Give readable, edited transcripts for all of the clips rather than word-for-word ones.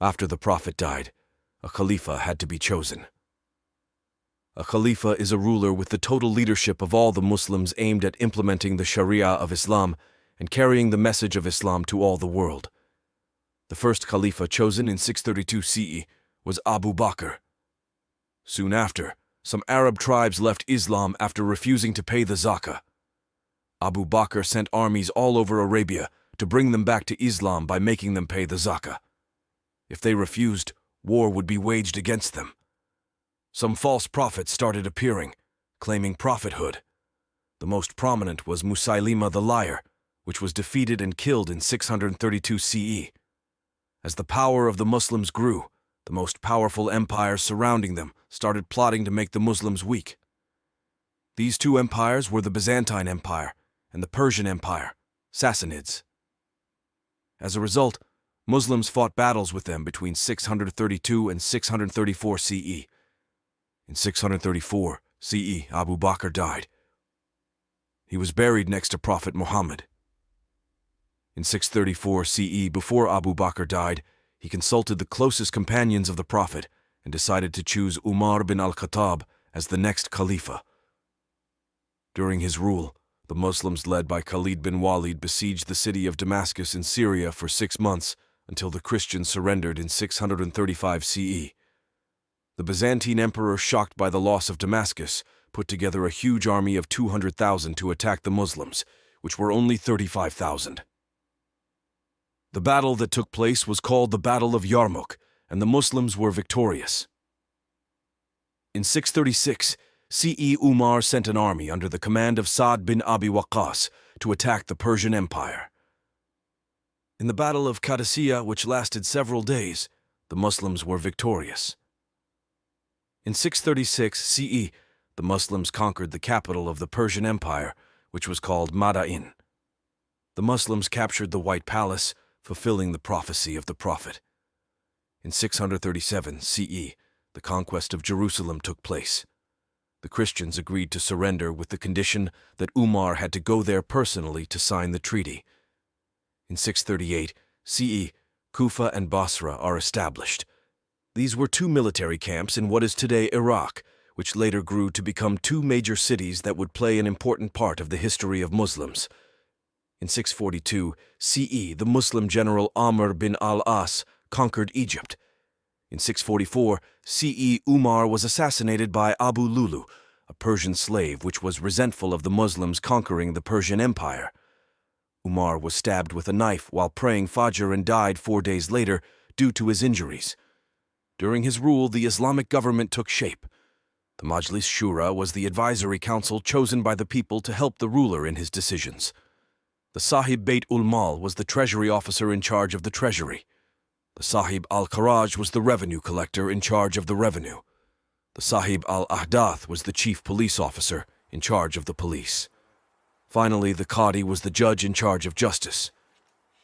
After the Prophet died, a Khalifa had to be chosen. A Khalifa is a ruler with the total leadership of all the Muslims aimed at implementing the Sharia of Islam and carrying the message of Islam to all the world. The first Khalifa chosen in 632 CE was Abu Bakr. Soon after, some Arab tribes left Islam after refusing to pay the zakah. Abu Bakr sent armies all over Arabia to bring them back to Islam by making them pay the zakah. If they refused, war would be waged against them. Some false prophets started appearing, claiming prophethood. The most prominent was Musaylima the liar, which was defeated and killed in 632 CE. As the power of the Muslims grew, the most powerful empires surrounding them started plotting to make the Muslims weak. These two empires were the Byzantine Empire and the Persian Empire, Sassanids. As a result, Muslims fought battles with them between 632 and 634 CE. In 634 CE, Abu Bakr died. He was buried next to Prophet Muhammad. In 634 CE, before Abu Bakr died, he consulted the closest companions of the Prophet and decided to choose Umar bin al-Khattab as the next Khalifa. During his rule, the Muslims led by Khalid bin Walid besieged the city of Damascus in Syria for 6 months until the Christians surrendered in 635 CE. The Byzantine emperor, shocked by the loss of Damascus, put together a huge army of 200,000 to attack the Muslims, which were only 35,000. The battle that took place was called the Battle of Yarmouk, and the Muslims were victorious. In 636 CE, Umar sent an army under the command of Sa'd bin Abi Waqqas to attack the Persian Empire. In the Battle of Qadisiyah, which lasted several days, the Muslims were victorious. In 636 CE, the Muslims conquered the capital of the Persian Empire, which was called Madain. The Muslims captured the White Palace, fulfilling the prophecy of the Prophet. In 637 CE, the conquest of Jerusalem took place. The Christians agreed to surrender with the condition that Umar had to go there personally to sign the treaty. In 638 CE, Kufa and Basra are established. These were two military camps in what is today Iraq, which later grew to become two major cities that would play an important part of the history of Muslims. In 642 CE, the Muslim general Amr bin al-As conquered Egypt. In 644 CE, Umar was assassinated by Abu Lulu, a Persian slave which was resentful of the Muslims conquering the Persian Empire. Umar was stabbed with a knife while praying Fajr and died 4 days later due to his injuries. During his rule, the Islamic government took shape. The Majlis Shura was the advisory council chosen by the people to help the ruler in his decisions. The Sahib Beit ul-Mal was the treasury officer in charge of the treasury. The Sahib al-Kharaj was the revenue collector in charge of the revenue. The Sahib al-Ahdath was the chief police officer in charge of the police. Finally, the Qadi was the judge in charge of justice.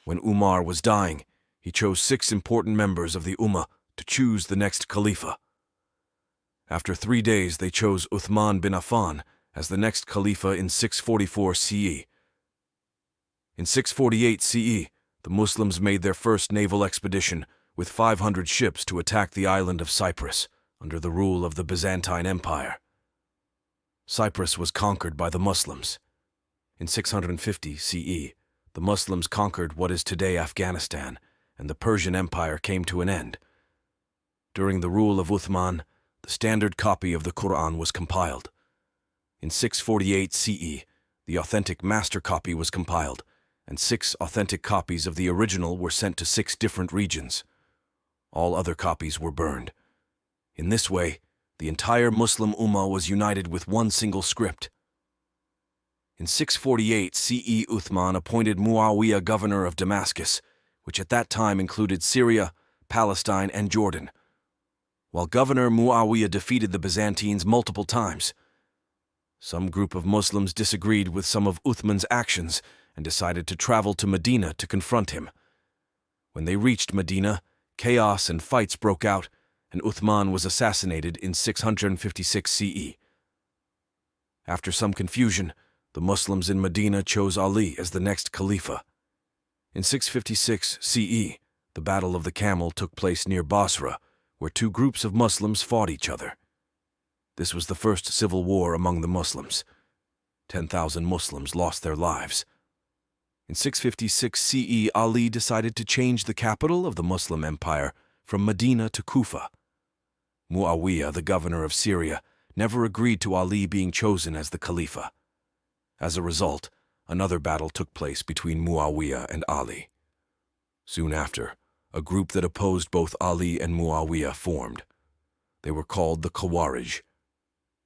When Umar was dying, he chose 6 important members of the Ummah to choose the next Khalifa. After 3 days, they chose Uthman bin Affan as the next Khalifa in 644 CE. In 648 CE, the Muslims made their first naval expedition with 500 ships to attack the island of Cyprus under the rule of the Byzantine Empire. Cyprus was conquered by the Muslims. In 650 CE, the Muslims conquered what is today Afghanistan, and the Persian Empire came to an end. During the rule of Uthman, the standard copy of the Quran was compiled. In 648 CE, the authentic master copy was compiled, and 6 authentic copies of the original were sent to 6 different regions. All other copies were burned. In this way, the entire Muslim Ummah was united with one single script. In 648 CE, Uthman appointed Muawiyah governor of Damascus, which at that time included Syria, Palestine, and Jordan. While Governor Muawiyah defeated the Byzantines multiple times, some group of Muslims disagreed with some of Uthman's actions and decided to travel to Medina to confront him. When they reached Medina, chaos and fights broke out, and Uthman was assassinated in 656 CE. After some confusion, the Muslims in Medina chose Ali as the next Khalifa. In 656 CE, The Battle of the Camel took place near Basra, where two groups of Muslims fought each other. This was the first civil war among the Muslims. 10,000 Muslims lost their lives. In 656 CE, Ali decided to change the capital of the Muslim Empire from Medina to Kufa. Muawiyah, the governor of Syria, never agreed to Ali being chosen as the Khalifa. As a result, another battle took place between Muawiyah and Ali. Soon after, a group that opposed both Ali and Muawiyah formed. They were called the Khawarij.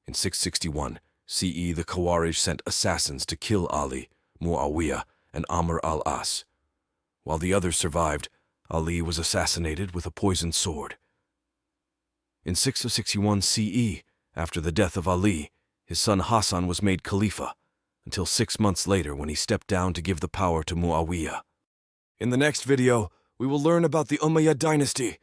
In 661 CE, the Khawarij sent assassins to kill Ali, Muawiyah, and Amr al-As. While the others survived, Ali was assassinated with a poisoned sword. In 661 CE, after the death of Ali, his son Hassan was made Khalifa, until 6 months later when he stepped down to give the power to Muawiyah. In the next video, we will learn about the Umayyad dynasty